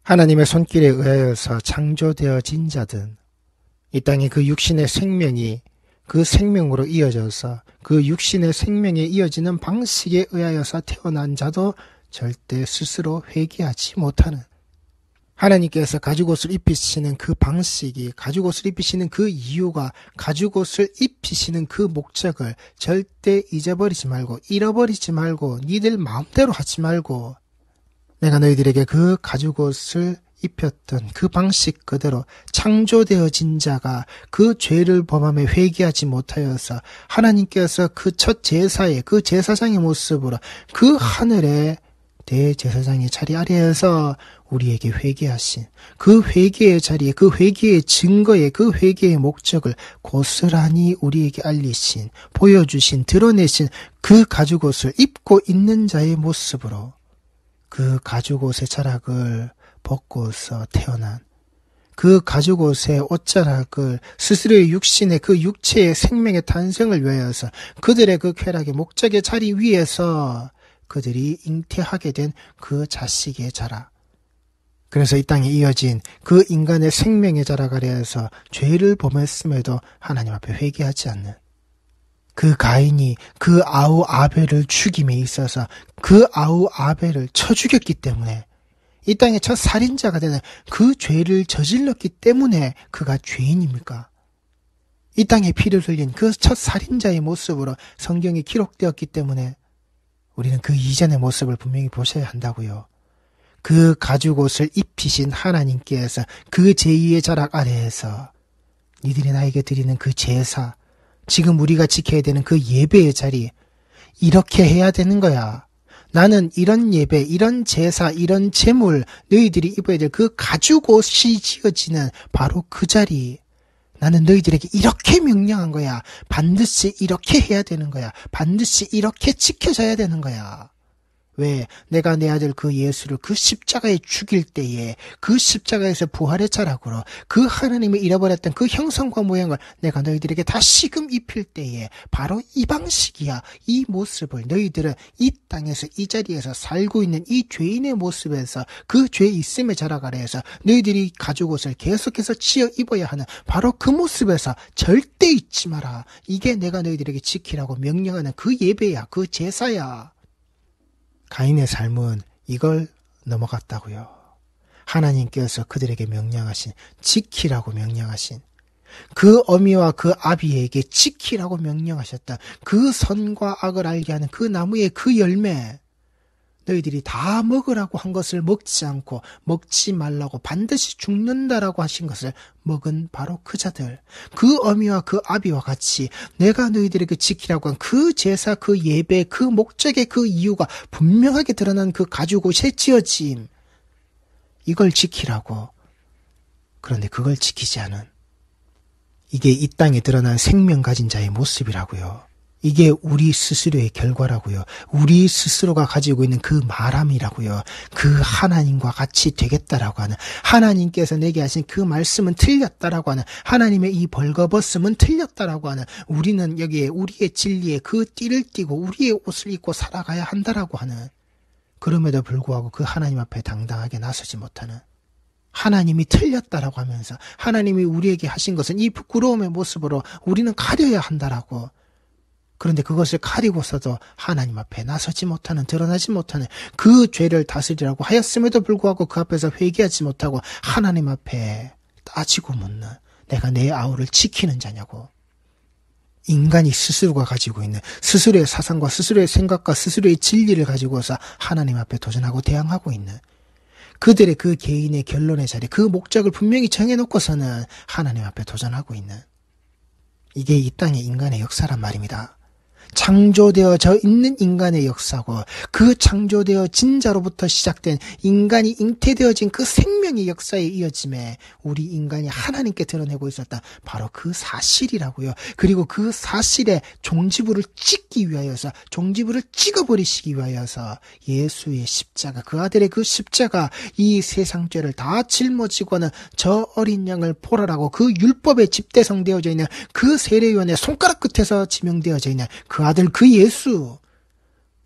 하나님의 손길에 의하여서 창조되어진 자든 이 땅에 그 육신의 생명이 그 생명으로 이어져서 그 육신의 생명에 이어지는 방식에 의하여서 태어난 자도 절대 스스로 회개하지 못하는, 하나님께서 가죽옷을 입히시는 그 방식이, 가죽옷을 입히시는 그 이유가, 가죽옷을 입히시는 그 목적을 절대 잊어버리지 말고, 잃어버리지 말고, 니들 마음대로 하지 말고, 내가 너희들에게 그 가죽옷을 입혔던 그 방식 그대로 창조되어진 자가 그 죄를 범함에 회개하지 못하여서 하나님께서 그 첫 제사의, 그 제사장의 모습으로 그 하늘의 대제사장의 자리 아래에서 우리에게 회개하신 그 회개의 자리에, 그 회개의 증거에, 그 회개의 목적을 고스란히 우리에게 알리신, 보여주신, 드러내신 그 가죽옷을 입고 있는 자의 모습으로 그 가죽옷의 자락을 벗고서 태어난, 그 가죽옷의 옷자락을 스스로의 육신의 그 육체의 생명의 탄생을 위하여서 그들의 그 쾌락의 목적의 자리 위에서 그들이 잉태하게 된 그 자식의 자락, 그래서 이 땅에 이어진 그 인간의 생명의 자락 아래에서 죄를 범했음에도 하나님 앞에 회개하지 않는, 그 가인이 그 아우 아벨을 죽임에 있어서 그 아우 아벨을 쳐 죽였기 때문에, 이 땅의 첫 살인자가 되는 그 죄를 저질렀기 때문에 그가 죄인입니까? 이 땅에 피를 흘린 그 첫 살인자의 모습으로 성경이 기록되었기 때문에 우리는 그 이전의 모습을 분명히 보셔야 한다고요. 그 가죽옷을 입히신 하나님께서 그 제2의 자락 아래에서 니들이 나에게 드리는 그 제사, 지금 우리가 지켜야 되는 그 예배의 자리, 이렇게 해야 되는 거야. 나는 이런 예배, 이런 제사, 이런 제물, 너희들이 입어야 될 그 가죽옷이 지어지는 바로 그 자리, 나는 너희들에게 이렇게 명령한 거야. 반드시 이렇게 해야 되는 거야. 반드시 이렇게 지켜져야 되는 거야. 왜? 내가 내 아들 그 예수를 그 십자가에 죽일 때에 그 십자가에서 부활의 자락으로 그 하나님이 잃어버렸던 그 형상과 모양을 내가 너희들에게 다시금 입힐 때에 바로 이 방식이야. 이 모습을 너희들은 이 땅에서 이 자리에서 살고 있는 이 죄인의 모습에서 그 죄 있음의 자락 아래에서 너희들이 가죽옷을 계속해서 지어 입어야 하는 바로 그 모습에서 절대 잊지 마라. 이게 내가 너희들에게 지키라고 명령하는 그 예배야. 그 제사야. 가인의 삶은 이걸 넘어갔다고요. 하나님께서 그들에게 명령하신, 지키라고 명령하신, 그 어미와 그 아비에게 지키라고 명령하셨다. 그 선과 악을 알게 하는 그 나무의 그 열매, 너희들이 다 먹으라고 한 것을 먹지 않고 먹지 말라고 반드시 죽는다라고 하신 것을 먹은 바로 그 자들, 그 어미와 그 아비와 같이 내가 너희들에게 지키라고 한 그 제사, 그 예배, 그 목적의 그 이유가 분명하게 드러난 그 가죽옷의 지어짐, 이걸 지키라고. 그런데 그걸 지키지 않은, 이게 이 땅에 드러난 생명 가진 자의 모습이라고요. 이게 우리 스스로의 결과라고요. 우리 스스로가 가지고 있는 그 말함이라고요. 그 하나님과 같이 되겠다라고 하는, 하나님께서 내게 하신 그 말씀은 틀렸다라고 하는, 하나님의 이 벌거벗음은 틀렸다라고 하는, 우리는 여기에 우리의 진리에 그 띠를 띠고 우리의 옷을 입고 살아가야 한다라고 하는, 그럼에도 불구하고 그 하나님 앞에 당당하게 나서지 못하는, 하나님이 틀렸다라고 하면서 하나님이 우리에게 하신 것은 이 부끄러움의 모습으로 우리는 가려야 한다라고, 그런데 그것을 가리고서도 하나님 앞에 나서지 못하는, 드러나지 못하는, 그 죄를 다스리라고 하였음에도 불구하고 그 앞에서 회개하지 못하고 하나님 앞에 따지고 묻는, 내가 내 아우를 지키는 자냐고. 인간이 스스로가 가지고 있는 스스로의 사상과 스스로의 생각과 스스로의 진리를 가지고서 하나님 앞에 도전하고 대항하고 있는, 그들의 그 개인의 결론의 자리, 그 목적을 분명히 정해놓고서는 하나님 앞에 도전하고 있는, 이게 이 땅의 인간의 역사란 말입니다. 창조되어져 있는 인간의 역사고, 그 창조되어진 자로부터 시작된 인간이 잉태되어진 그 생명의 역사에 이어짐에 우리 인간이 하나님께 드러내고 있었다. 바로 그 사실이라고요. 그리고 그 사실에 종지부를 찍기 위하여서, 종지부를 찍어버리시기 위하여서 예수의 십자가, 그 아들의 그 십자가, 이 세상 죄를 다 짊어지고 하는 저 어린 양을 보라라고 그 율법에 집대성되어져 있는 그 세례요한의 손가락 끝에서 지명되어져 있는 그 아들, 그 예수,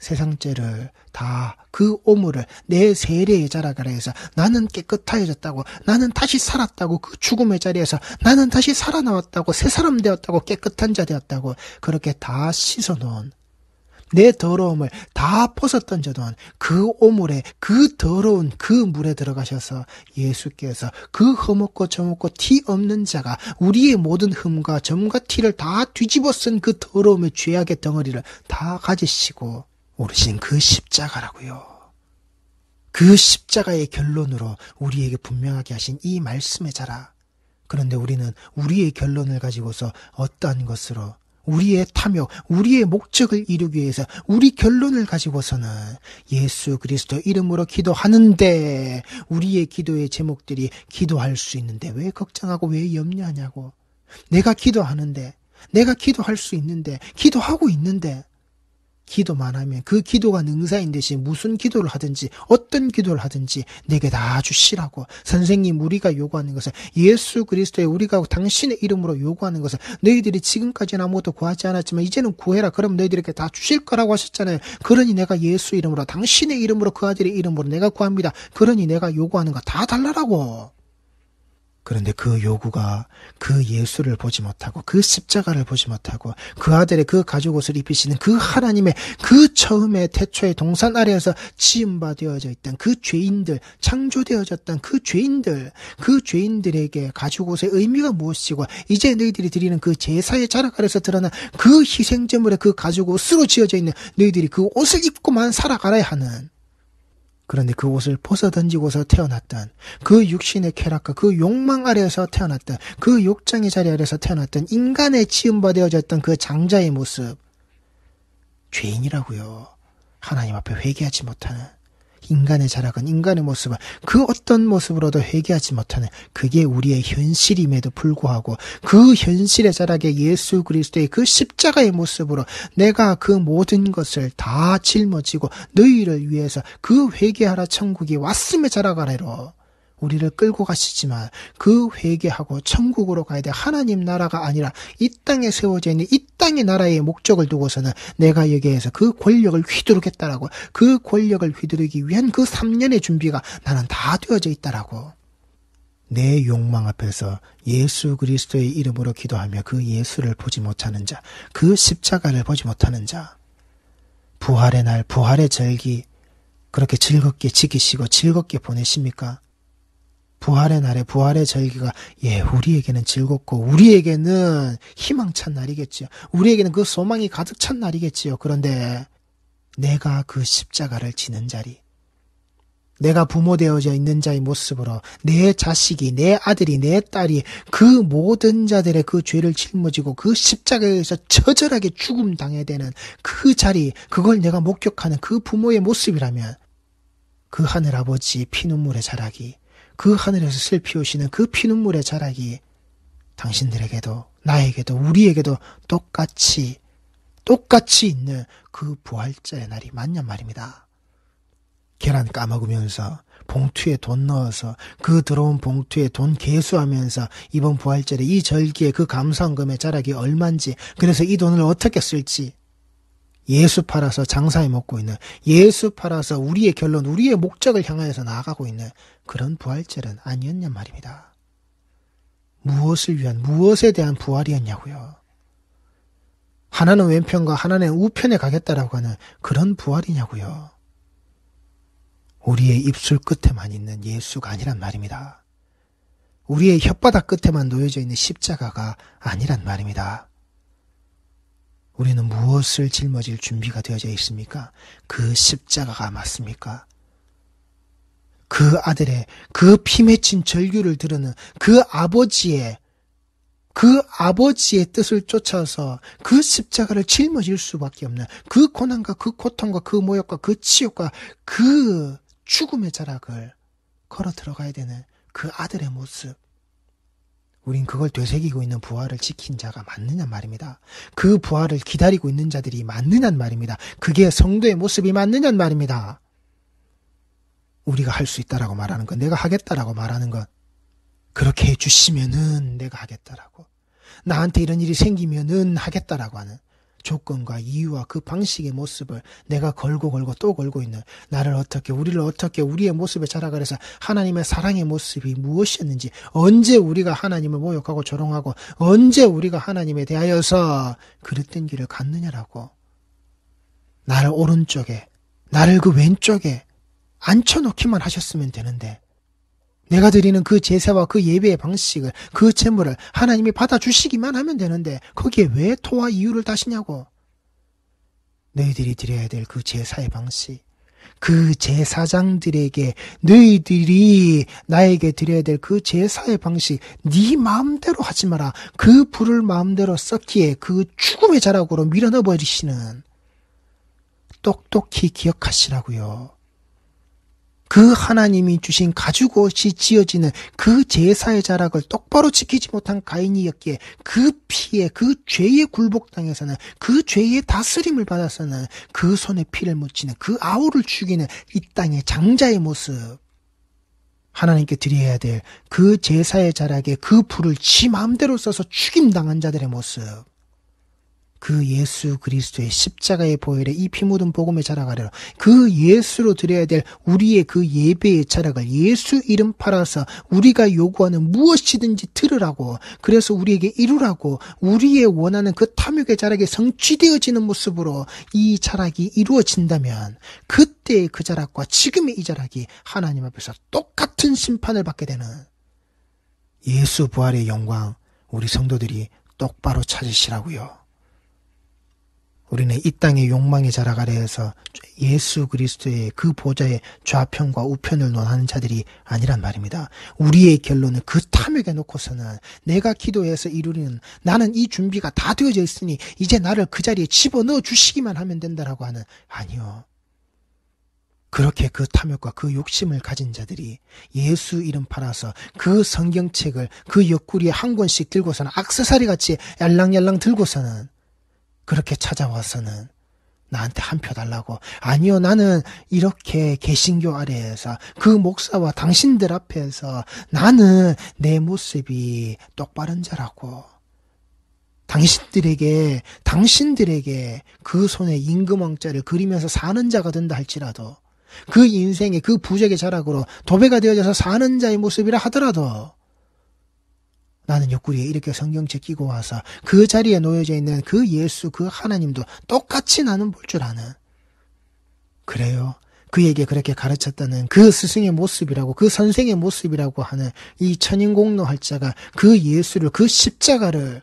세상 죄를 다 그 오물을 내 세례의 자락을 해서 나는 깨끗하여졌다고, 나는 다시 살았다고, 그 죽음의 자리에서 나는 다시 살아나왔다고, 새 사람 되었다고, 깨끗한 자 되었다고 그렇게 다 씻어놓은, 내 더러움을 다 벗어던져놓은 그 오물에, 그 더러운 그 물에 들어가셔서 예수께서 그 허먹고 저먹고 티 없는 자가 우리의 모든 흠과 점과 티를 다 뒤집어 쓴 그 더러움의 죄악의 덩어리를 다 가지시고 오르신 그 십자가라고요. 그 십자가의 결론으로 우리에게 분명하게 하신 이 말씀의 자라. 그런데 우리는 우리의 결론을 가지고서 어떠한 것으로, 우리의 탐욕, 우리의 목적을 이루기 위해서 우리 결론을 가지고서는 예수 그리스도 이름으로 기도하는데, 우리의 기도의 제목들이 기도할 수 있는데 왜 걱정하고 왜 염려하냐고. 내가 기도하는데, 내가 기도할 수 있는데, 기도하고 있는데, 기도만 하면 그 기도가 능사인 듯이 무슨 기도를 하든지 어떤 기도를 하든지 내게 다 주시라고. 선생님, 우리가 요구하는 것은, 예수 그리스도의 우리가 당신의 이름으로 요구하는 것은, 너희들이 지금까지는 아무것도 구하지 않았지만 이제는 구해라. 그럼 너희들에게 다 주실 거라고 하셨잖아요. 그러니 내가 예수 이름으로, 당신의 이름으로, 그 아들의 이름으로 내가 구합니다. 그러니 내가 요구하는 거 다 달라라고. 그런데 그 요구가 그 예수를 보지 못하고, 그 십자가를 보지 못하고, 그 아들의 그 가죽옷을 입히시는 그 하나님의 그 처음에 태초의 동산 아래에서 지음받아져 있던 그 죄인들, 창조되어졌던 그 죄인들에게 가죽옷의 의미가 무엇이고, 이제 너희들이 드리는 그 제사의 자락 아래서 드러난 그 희생제물의 그 가죽옷으로 지어져 있는 너희들이 그 옷을 입고만 살아가야 하는, 그런데 그 옷을 벗어던지고서 태어났던, 그 육신의 쾌락과 그 욕망 아래에서 태어났던, 그 욕장의 자리 아래에서 태어났던 인간의 지음받아졌던 그 장자의 모습, 죄인이라고요. 하나님 앞에 회개하지 못하는 인간의 자락은, 인간의 모습은 그 어떤 모습으로도 회개하지 못하는, 그게 우리의 현실임에도 불구하고 그 현실의 자락에 예수 그리스도의 그 십자가의 모습으로 내가 그 모든 것을 다 짊어지고 너희를 위해서 그 회개하라 천국이 왔음의 자락 아래로 우리를 끌고 가시지만, 그 회개하고 천국으로 가야 돼 하나님 나라가 아니라 이 땅에 세워져 있는 이 땅의 나라의 목적을 두고서는 내가 여기에서 그 권력을 휘두르겠다라고, 그 권력을 휘두르기 위한 그 3년의 준비가 나는 다 되어져 있다라고. 내 욕망 앞에서 예수 그리스도의 이름으로 기도하며 그 예수를 보지 못하는 자, 그 십자가를 보지 못하는 자, 부활의 날, 부활의 절기 그렇게 즐겁게 지키시고 즐겁게 보내십니까? 부활의 날에 부활의 절기가, 우리에게는 즐겁고 우리에게는 희망찬 날이겠지요. 우리에게는 그 소망이 가득 찬 날이겠지요. 그런데 내가 그 십자가를 지는 자리, 내가 부모 되어져 있는 자의 모습으로 내 자식이, 내 아들이, 내 딸이 그 모든 자들의 그 죄를 짊어지고 그 십자가에서 처절하게 죽음 당해야 되는 그 자리, 그걸 내가 목격하는 그 부모의 모습이라면, 그 하늘 아버지의 피눈물의 자락이, 그 하늘에서 슬피 오시는 그 피눈물의 자락이 당신들에게도 나에게도 우리에게도 똑같이 있는 그 부활절의 날이 맞냔 말입니다. 계란 까먹으면서 봉투에 돈 넣어서 그 들어온 봉투에 돈 계수하면서 이번 부활절에 이 절기에 그 감사원금의 자락이 얼만지, 그래서 이 돈을 어떻게 쓸지, 예수 팔아서 장사해 먹고 있는, 예수 팔아서 우리의 결론, 우리의 목적을 향하여서 나아가고 있는 그런 부활절은 아니었냔 말입니다. 무엇을 위한, 무엇에 대한 부활이었냐고요. 하나는 왼편과 하나는 우편에 가겠다라고 하는 그런 부활이냐고요. 우리의 입술 끝에만 있는 예수가 아니란 말입니다. 우리의 혓바닥 끝에만 놓여져 있는 십자가가 아니란 말입니다. 우리는 무엇을 짊어질 준비가 되어져 있습니까? 그 십자가가 맞습니까? 그 아들의 그 피 맺힌 절규를 들으는 그 아버지의 뜻을 쫓아서 그 십자가를 짊어질 수밖에 없는 그 고난과 그 고통과 그 모욕과 그 치욕과 그 죽음의 자락을 걸어 들어가야 되는 그 아들의 모습, 우린 그걸 되새기고 있는 부활을 지킨 자가 맞느냐 말입니다. 그 부활을 기다리고 있는 자들이 맞느냐 말입니다. 그게 성도의 모습이 맞느냐 말입니다. 우리가 할 수 있다라고 말하는 것, 내가 하겠다라고 말하는 것, 그렇게 해주시면은 내가 하겠다라고, 나한테 이런 일이 생기면은 하겠다라고 하는, 조건과 이유와 그 방식의 모습을 내가 걸고 또 걸고 있는 우리를 어떻게 우리의 모습에 자라가 해서 하나님의 사랑의 모습이 무엇이었는지, 언제 우리가 하나님을 모욕하고 조롱하고 언제 우리가 하나님에 대하여서 그릇된 길을 갔느냐라고. 나를 오른쪽에, 나를 그 왼쪽에 앉혀놓기만 하셨으면 되는데, 내가 드리는 그 제사와 그 예배의 방식을, 그 제물을 하나님이 받아주시기만 하면 되는데 거기에 왜 토와 이유를 다시냐고. 너희들이 드려야 될 그 제사의 방식, 그 제사장들에게 너희들이 나에게 드려야 될 그 제사의 방식, 네 마음대로 하지 마라. 그 불을 마음대로 썩기에 그 죽음의 자락으로 밀어넣어버리시는, 똑똑히 기억하시라고요. 그 하나님이 주신 가죽옷이 지어지는 그 제사의 자락을 똑바로 지키지 못한 가인이었기에 그 피에, 그 죄의 굴복당에서는, 그 죄의 다스림을 받아서는 그 손에 피를 묻히는, 그 아우를 죽이는 이 땅의 장자의 모습, 하나님께 드려야 될 그 제사의 자락에 그 불을 지 마음대로 써서 죽임당한 자들의 모습, 그 예수 그리스도의 십자가의 보혈에 이 피 묻은 복음의 자락하려 그 예수로 드려야 될 우리의 그 예배의 자락을 예수 이름 팔아서 우리가 요구하는 무엇이든지 들으라고, 그래서 우리에게 이루라고, 우리의 원하는 그 탐욕의 자락이 성취되어지는 모습으로 이 자락이 이루어진다면, 그때의 그 자락과 지금의 이 자락이 하나님 앞에서 똑같은 심판을 받게 되는, 예수 부활의 영광 우리 성도들이 똑바로 찾으시라고요. 우리는 이 땅의 욕망의 자락 아래에서 예수 그리스도의 그 보좌의 좌편과 우편을 논하는 자들이 아니란 말입니다. 우리의 결론은 그 탐욕에 놓고서는 내가 기도해서 이루리는, 나는 이 준비가 다 되어져 있으니 이제 나를 그 자리에 집어넣어 주시기만 하면 된다라고 하는, 아니요. 그렇게 그 탐욕과 그 욕심을 가진 자들이 예수 이름 팔아서 그 성경책을 그 옆구리에 한 권씩 들고서는, 액세서리 같이 얄랑얄랑 들고서는 그렇게 찾아와서는 나한테 한 표 달라고, 아니요, 나는 이렇게 개신교 아래에서 그 목사와 당신들 앞에서 나는 내 모습이 똑바른 자라고, 당신들에게 그 손에 임금왕자를 그리면서 사는 자가 된다 할지라도, 그 인생의 그 부적의 자락으로 도배가 되어져서 사는 자의 모습이라 하더라도, 나는 옆구리에 이렇게 성경책 끼고 와서 그 자리에 놓여져 있는 그 예수, 그 하나님도 똑같이 나는 볼 줄 아는, 그래요, 그에게 그렇게 가르쳤다는 그 스승의 모습이라고, 그 선생의 모습이라고 하는 이 천인공로할 자가 그 예수를, 그 십자가를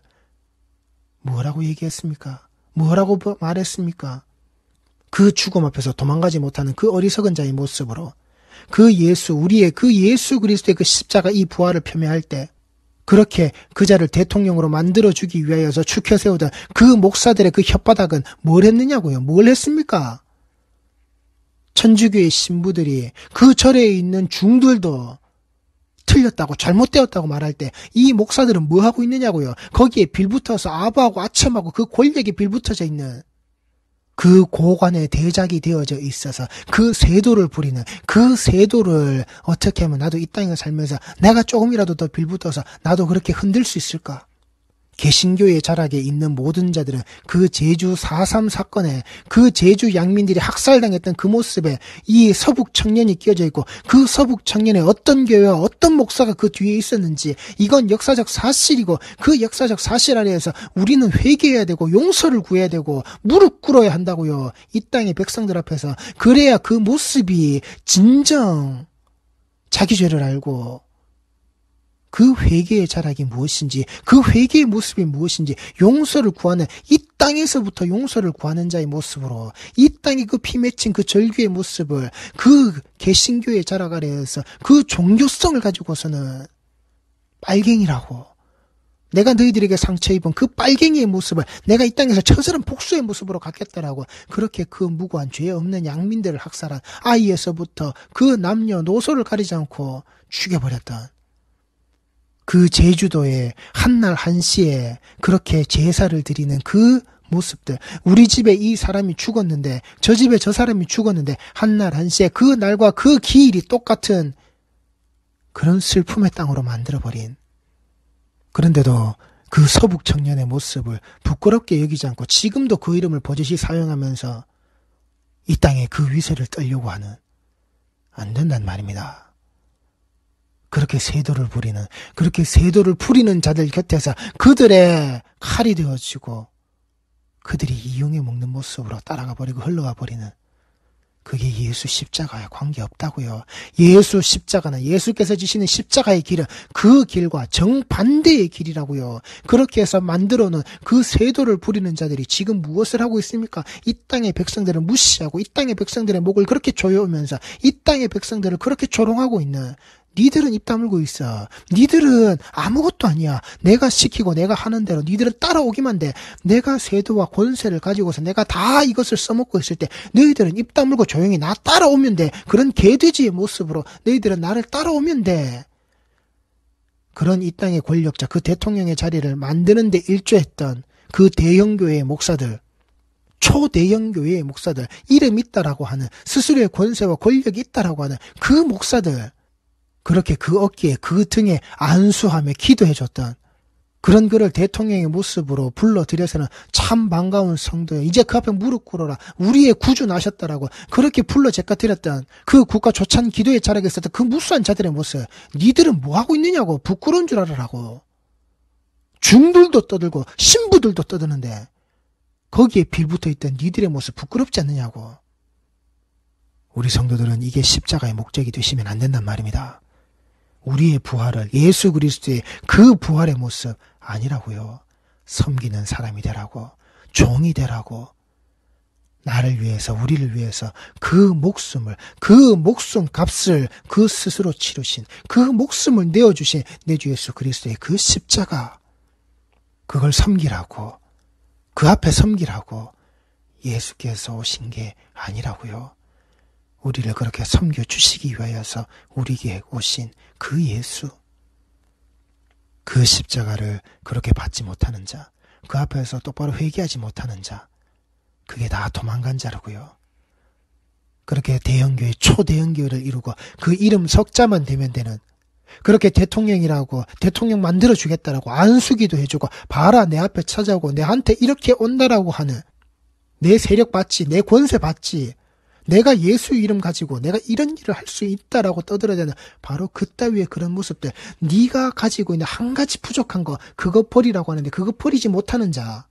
뭐라고 얘기했습니까? 뭐라고 말했습니까? 그 죽음 앞에서 도망가지 못하는 그 어리석은 자의 모습으로 그 예수, 우리의 그 예수 그리스도의 그 십자가 이 부활을 표명할 때, 그렇게 그 자를 대통령으로 만들어주기 위하여서 축혀 세우던 그 목사들의 그 혓바닥은 뭘 했느냐고요? 뭘 했습니까? 천주교의 신부들이 그 절에 있는 중들도 틀렸다고, 잘못되었다고 말할 때 이 목사들은 뭐 하고 있느냐고요? 거기에 빌붙어서 아부하고 아첨하고 그 권력에 빌붙어져 있는 그 고관의 대작이 되어져 있어서 그 세도를 부리는, 그 세도를 어떻게 하면 나도 이 땅에 살면서 내가 조금이라도 더 빌붙어서 나도 그렇게 흔들 수 있을까? 개신교의 자락에 있는 모든 자들은 그 제주 4.3 사건에 그 제주 양민들이 학살당했던 그 모습에 이 서북 청년이 끼어져 있고, 그 서북 청년의 어떤 교회와 어떤 목사가 그 뒤에 있었는지, 이건 역사적 사실이고, 그 역사적 사실 아래에서 우리는 회개해야 되고 용서를 구해야 되고 무릎 꿇어야 한다고요. 이 땅의 백성들 앞에서. 그래야 그 모습이 진정 자기 죄를 알고 그 회개의 자락이 무엇인지, 그 회개의 모습이 무엇인지, 용서를 구하는, 이 땅에서부터 용서를 구하는 자의 모습으로, 이 땅에 그 피 맺힌 그 절규의 모습을 그 개신교의 자락 아래에서 그 종교성을 가지고서는 빨갱이라고, 내가 너희들에게 상처 입은 그 빨갱이의 모습을 내가 이 땅에서 처절한 복수의 모습으로 갖겠다라고, 그렇게 그 무고한 죄 없는 양민들을 학살한, 아이에서부터 그 남녀노소를 가리지 않고 죽여버렸던 그 제주도의 한날 한시에 그렇게 제사를 드리는 그 모습들, 우리 집에 이 사람이 죽었는데 저 집에 저 사람이 죽었는데 한날 한시에 그 날과 그 기일이 똑같은 그런 슬픔의 땅으로 만들어버린, 그런데도 그 서북 청년의 모습을 부끄럽게 여기지 않고 지금도 그 이름을 버젓이 사용하면서 이 땅에 그 위세를 떨려고 하는, 안 된단 말입니다. 그렇게 세도를 부리는 자들 곁에서 그들의 칼이 되어지고 그들이 이용해 먹는 모습으로 따라가 버리고 흘러가 버리는, 그게 예수 십자가에 관계없다고요. 예수 십자가는, 예수께서 지시는 십자가의 길은 그 길과 정반대의 길이라고요. 그렇게 해서 만들어 놓은 그 세도를 부리는 자들이 지금 무엇을 하고 있습니까? 이 땅의 백성들을 무시하고 이 땅의 백성들의 목을 그렇게 조여오면서 이 땅의 백성들을 그렇게 조롱하고 있는, 니들은 입 다물고 있어. 니들은 아무것도 아니야. 내가 시키고 내가 하는 대로 니들은 따라오기만 돼. 내가 세도와 권세를 가지고서 내가 다 이것을 써먹고 있을 때 너희들은 입 다물고 조용히 나 따라오면 돼. 그런 개돼지의 모습으로 너희들은 나를 따라오면 돼. 그런 이 땅의 권력자, 그 대통령의 자리를 만드는 데 일조했던 그 대형교회의 목사들, 초대형 교회의 목사들, 이름 있다라고 하는, 스스로의 권세와 권력이 있다라고 하는 그 목사들, 그렇게 그 어깨에 그 등에 안수하며 기도해줬던 그런 그를 대통령의 모습으로 불러들여서는 참 반가운 성도여, 이제 그 앞에 무릎 꿇어라, 우리의 구주 나셨다라고 그렇게 불러 제까드렸던 그 국가 조찬 기도의 자락에 있었던 그 무수한 자들의 모습, 니들은 뭐하고 있느냐고. 부끄러운 줄 알아라고. 중들도 떠들고 신부들도 떠드는데 거기에 빌붙어 있던 니들의 모습 부끄럽지 않느냐고. 우리 성도들은 이게 십자가의 목적이 되시면 안 된단 말입니다. 우리의 부활을, 예수 그리스도의 그 부활의 모습 아니라고요. 섬기는 사람이 되라고, 종이 되라고, 나를 위해서, 우리를 위해서 그 목숨을, 그 목숨 값을 그 스스로 치르신, 그 목숨을 내어주신 내 주 예수 그리스도의 그 십자가, 그걸 섬기라고, 그 앞에 섬기라고 예수께서 오신 게 아니라고요. 우리를 그렇게 섬겨주시기 위하여서 우리에게 오신 그 예수, 그 십자가를 그렇게 받지 못하는 자, 그 앞에서 똑바로 회개하지 못하는 자, 그게 다 도망간 자라고요. 그렇게 대형교회, 초대형교회를 이루고 그 이름 석자만 되면 되는, 그렇게 대통령이라고, 대통령 만들어주겠다라고 안수기도 해주고, 봐라 내 앞에 찾아오고 내한테 이렇게 온다라고 하는, 내 세력 받지, 내 권세 받지, 내가 예수 이름 가지고 내가 이런 일을 할 수 있다라고 떠들어대는 바로 그따위의 그런 모습들, 네가 가지고 있는 한 가지 부족한 거, 그거 버리라고 하는데 그거 버리지 못하는 자,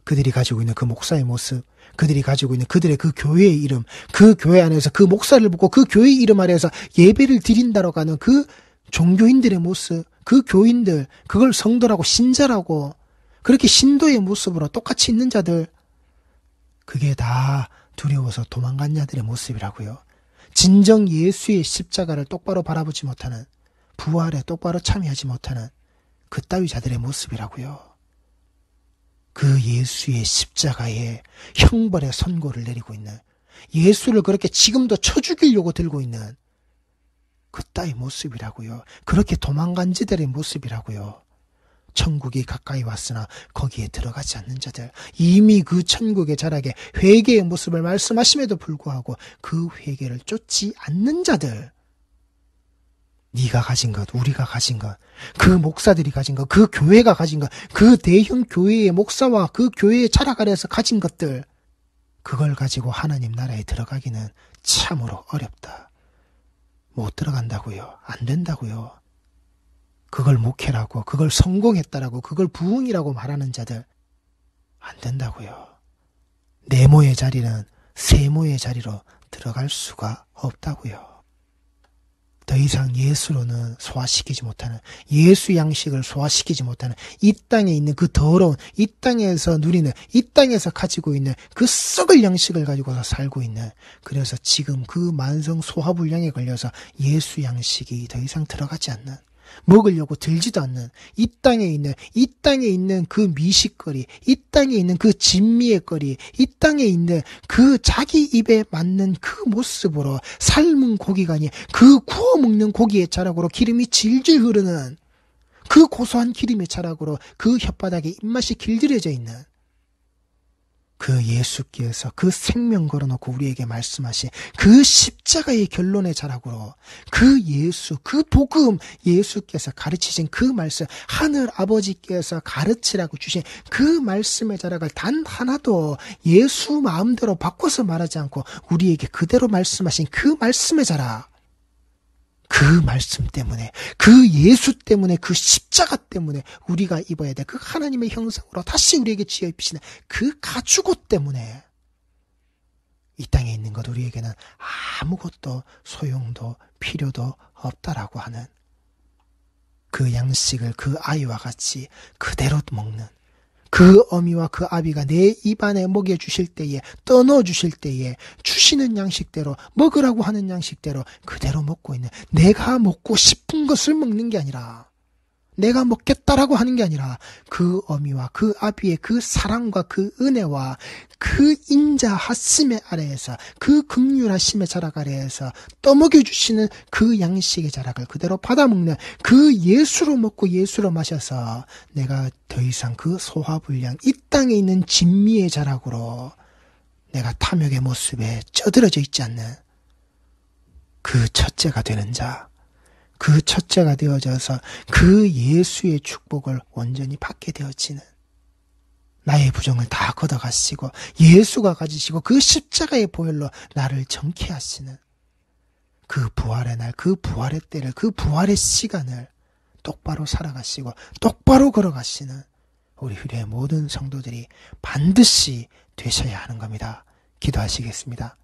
그들이 가지고 있는 그 목사의 모습, 그들이 가지고 있는 그들의 그 교회의 이름, 그 교회 안에서 그 목사를 보고 그 교회의 이름 아래에서 예배를 드린다라고 하는 그 종교인들의 모습, 그 교인들, 그걸 성도라고 신자라고 그렇게 신도의 모습으로 똑같이 있는 자들, 그게 다 두려워서 도망간 자들의 모습이라고요. 진정 예수의 십자가를 똑바로 바라보지 못하는, 부활에 똑바로 참여하지 못하는 그따위 자들의 모습이라고요. 그 예수의 십자가에 형벌의 선고를 내리고 있는, 예수를 그렇게 지금도 쳐 죽이려고 들고 있는 그따위 모습이라고요. 그렇게 도망간 자들의 모습이라고요. 천국이 가까이 왔으나 거기에 들어가지 않는 자들, 이미 그 천국의 자락에 회개의 모습을 말씀하심에도 불구하고 그 회개를 쫓지 않는 자들, 네가 가진 것, 우리가 가진 것, 그 목사들이 가진 것, 그 교회가 가진 것, 그 대형 교회의 목사와 그 교회의 자락 아래에서 가진 것들, 그걸 가지고 하나님 나라에 들어가기는 참으로 어렵다. 못 들어간다고요. 안 된다고요. 그걸 목회라고, 그걸 성공했다라고, 그걸 부흥이라고 말하는 자들, 안 된다고요. 네모의 자리는 세모의 자리로 들어갈 수가 없다고요. 더 이상 예수로는 소화시키지 못하는, 예수 양식을 소화시키지 못하는, 이 땅에 있는 그 더러운, 이 땅에서 누리는, 이 땅에서 가지고 있는 그 썩을 양식을 가지고서 살고 있는, 그래서 지금 그 만성 소화불량에 걸려서 예수 양식이 더 이상 들어가지 않는, 먹으려고 들지도 않는, 이 땅에 있는 그 미식거리, 이 땅에 있는 그 진미의 거리, 이 땅에 있는 그 자기 입에 맞는 그 모습으로 삶은 고기가 아니 그 구워 먹는 고기의 자락으로 기름이 질질 흐르는 그 고소한 기름의 자락으로 그 혓바닥에 입맛이 길들여져 있는 그 예수께서 그 생명 걸어놓고 우리에게 말씀하신 그 십자가의 결론의 자락으로 그 예수, 그 복음, 예수께서 가르치신 그 말씀, 하늘 아버지께서 가르치라고 주신 그 말씀의 자락을 단 하나도 예수 마음대로 바꿔서 말하지 않고 우리에게 그대로 말씀하신 그 말씀의 자락, 그 말씀 때문에, 그 예수 때문에, 그 십자가 때문에 우리가 입어야 돼. 그 하나님의 형상으로 다시 우리에게 지어 입히시는 그 가죽옷 때문에 이 땅에 있는 것 우리에게는 아무것도 소용도 필요도 없다라고 하는 그 양식을 그 아이와 같이 그대로 먹는, 그 어미와 그 아비가 내 입안에 먹여주실 때에, 떠넣어주실 때에 주시는 양식대로, 먹으라고 하는 양식대로 그대로 먹고 있는, 내가 먹고 싶은 것을 먹는 게 아니라, 내가 먹겠다라고 하는 게 아니라 그 어미와 그 아비의 그 사랑과 그 은혜와 그 인자하심의 아래에서, 그 긍휼하심의 자락 아래에서 떠먹여주시는 그 양식의 자락을 그대로 받아먹는 그 예수로 먹고 예수로 마셔서 내가 더 이상 그 소화불량, 이 땅에 있는 진미의 자락으로 내가 탐욕의 모습에 쩌들어져 있지 않는 그 첫째가 되는 자, 그 첫째가 되어져서 그 예수의 축복을 온전히 받게 되어지는, 나의 부정을 다 걷어가시고 예수가 가지시고 그 십자가의 보혈로 나를 정케 하시는 그 부활의 날, 그 부활의 때를, 그 부활의 시간을 똑바로 살아가시고 똑바로 걸어가시는 우리 후대의 모든 성도들이 반드시 되셔야 하는 겁니다. 기도하시겠습니다.